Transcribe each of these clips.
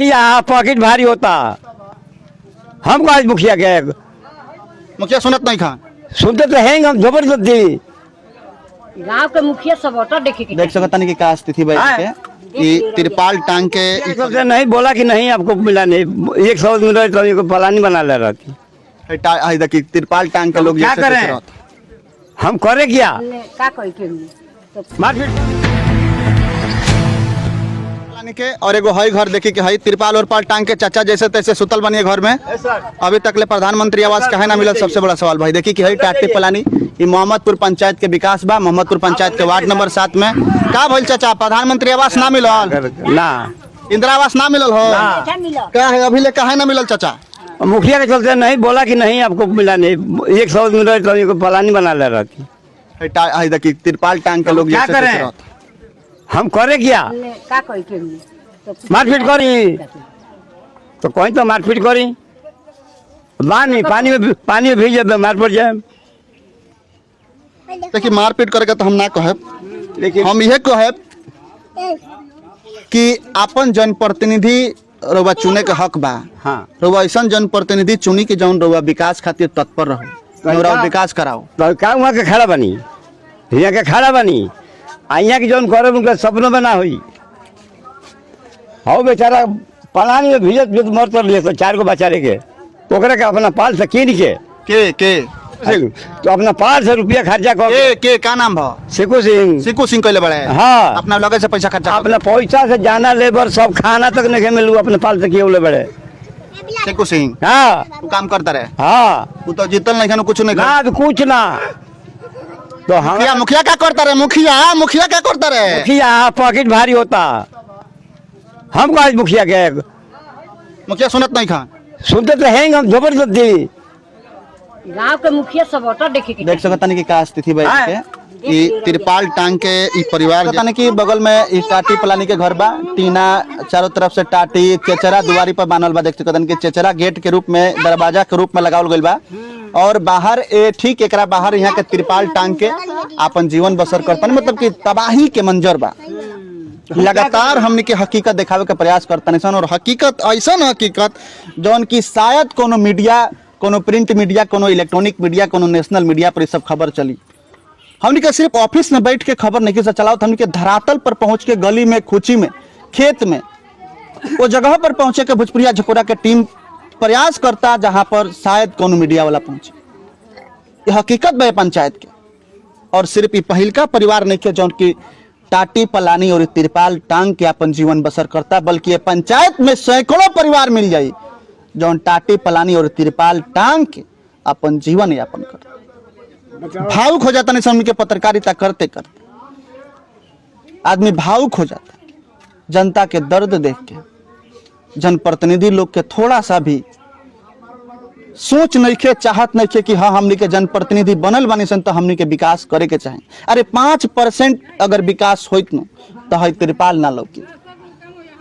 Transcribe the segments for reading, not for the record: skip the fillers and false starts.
यहाँ पॉकेट भारी होता। हमको आज मुखिया के मुखिया सुनत नहीं खा सुनते तो हैं हम जबरदस्ती। गांव के मुखिया सब वोटर देख सकता नहीं कि का स्थिति बैठ के कि तिरपाल टांग के सबसे नहीं बोला कि नहीं आपको मिला नहीं 100 मिनट तो पलानी बना ले रहा थी। देखिए तिरपाल टांग के लोग क्या करें हम करे क्या का कोई के मारपीट के और एगो हई घर देखी कि हई तिरपाल और पाल टांग के चाचा जैसे तैसे सुतल बनिए घर में। अभी तक ले प्रधानमंत्री आवास कहे ना मिलल सबसे बड़ा सवाल भाई। देखी कि हई टाटी पलानी ये मोहम्मदपुर पंचायत के विकास बा। मोहम्मदपुर पंचायत के वार्ड नंबर 7 में का भइल चाचा प्रधानमंत्री आवास ना मिलल ना इंदिरा आवास ना मिलल हो क्या है अभी ले कहे ना मिलल चाचा मुखिया के चलते नहीं बोला कि नहीं आपको मिला नहीं 100 मिनट तो पलानी बना ले रहा थी। देखिए तिरपाल टांग के लोग क्या करें हम करे क्या का कोई के मारपीट करी तो कोई तो मारपीट करी पानी में भीजे बीमार पड़ जाए। देखिए मारपीट करके तो हम ना कहे लेकिन हम यह कहे कि अपन जनप्रतिनिधि रउआ चुने के हक बा। हाँ रउआ ऐसा जनप्रतिनिधि चुनी के जौन रउआ विकास खातिर तत्पर रहो रउआ विकास कराओ तो क्या वहाँ के खड़ा बनी यहाँ के खड़ा बनी यहाँ की जौन करे उनका सपनों में ना हुई। हो बेचारा पलानी में भीजत भीजत मर कर लिए 4 को बचा के तो अपना पाल से कीन के तो अपना 500 रुपया खर्चा के का नाम भा सिकू सिंह कहले बड़े। हाँ अपना लगे से पैसा खर्चा अपना पैसा से जाना लेबर सब खाना तक नहीं मिलू अपने पाल से किए बड़े सिकू सिंह। हाँ तू काम करता रहे। हाँ तू तो जीतल नहीं कुछ नहीं ना कुछ ना तो हम मुखिया क्या करता रहे मुखिया क्या करता रहे मुखिया पॉकेट भारी होता। हमको आज मुखिया के मुखिया सुनत नहीं खा सुनते तो हैं हम जबरदस्ती। गांव के मुखिया सब वोटर देख सकता नहीं कि का स्थिति बैठ के कि तिरपाल टांग के ई परिवार पता नहीं कि बगल में ई टाटी पलानी के घर बा। टीना चारों तरफ से टाटी चेचरा दुआरी पर बानल बा। देख सकता नहीं कि चेचरा गेट के रूप में दरवाजा के रूप में लगावल गइल बा और बाहर ठीक एकरा बाहर यहाँ के तिरपाल टांग के अपन जीवन बसर करता मतलब कि तबाही के मंजर बा। लगातार हमने के हकीकत दिखावे के प्रयास करता नहीं और हकीकत ऐसा हकीकत जौन की शायद कोनो मीडिया कोनो प्रिंट मीडिया कोनो इलेक्ट्रॉनिक मीडिया कोनो नेशनल मीडिया पर सब खबर चली। हमने के सिर्फ ऑफिस में बैठ के खबर नहीं से चलाओ हमने के धरातल पर पहुंच के गली में खुची में खेत में वो जगह पर पहुंचे के भोजपुरिया झकोरा के टीम प्रयास करता जहां पर शायद कोनो मीडिया वाला पहुंचे। ये हकीकत बा पंचायत के और सिर्फ ये पहिलका परिवार नहीं के जौन की टाटी पलानी और तिरपाल टांग के अपन जीवन बसर करता बल्कि ये पंचायत में सैकड़ों परिवार मिल जाये जौन टाटी पलानी और तिरपाल टांग के अपन जीवन यापन करता। भावुक हो जाता नहीं के पत्रकारिता करते करते आदमी भावुक हो जाता। जनता के दर्द देख के जनप्रतिनिधि लोग के थोड़ा सा भी सोच नहीं के चाहत नहीं के कि हाँ हमनी के जनप्रतिनिधि बनल बानी सन तो हमनी के विकास करे के चाहे। अरे 5% अगर विकास होइत न तो है तिरपाल ना लौकी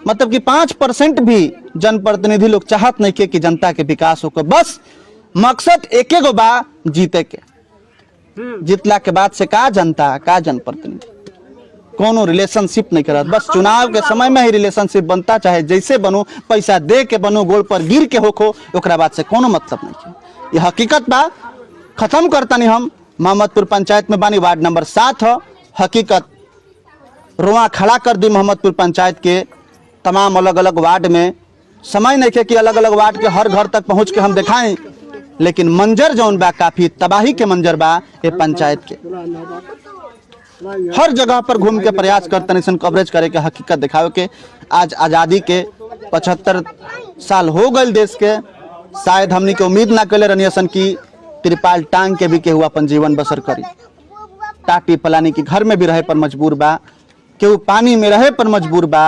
मतलब कि 5% भी जनप्रतिनिधि लोग चाहत नहीं के कि जनता के विकास हो। बस मकसद एके गो बा जीते के। जीतला के बाद से का जनता का जनप्रतिनिधि कोनो रिलेशनशिप नहीं करत। बस चुनाव के समय में ही रिलेशनशिप बनता चाहे जैसे बनो पैसा दे के बनो गोल पर गिर के होखो ओकरा बाद से कोनो मतलब नहीं। ये हकीकत बा खत्म करता नहीं हम मोहम्मदपुर पंचायत में बानी वार्ड नंबर 7 हो। हकीकत रोआ खड़ा कर दी मोहम्मदपुर पंचायत के तमाम अलग अलग वार्ड में। समय नहीं है कि अलग अलग वार्ड के हर घर तक पहुँच के हम दिखाएं लेकिन मंजर जौन बा काफी तबाही के मंजर बा ये पंचायत के। हर जगह पर घूम के प्रयास करते नहीं कवरेज करे के हकीकत दिखावे के। आज आज़ादी के 75 साल हो गए देश के। शायद हमनी के उम्मीद ना कैले रहनी सन की तिरपाल टांग के भी केहू अपन जीवन बसर करी। टाटी पलानी के घर में भी रहे पर मजबूर बा केहू पानी में रहे पर मजबूर बा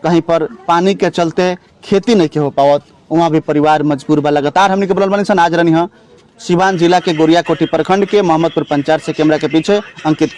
कहीं पर पानी के चलते खेती नहीं के हो पावत वहाँ भी परिवार मजबूर बा। लगातार हमने के बोलल बानी सन आज रहनी है सिवान जिला के गोरियाकोटी प्रखंड के मोहम्मदपुर पंचायत से कैमरा के पीछे अंकित।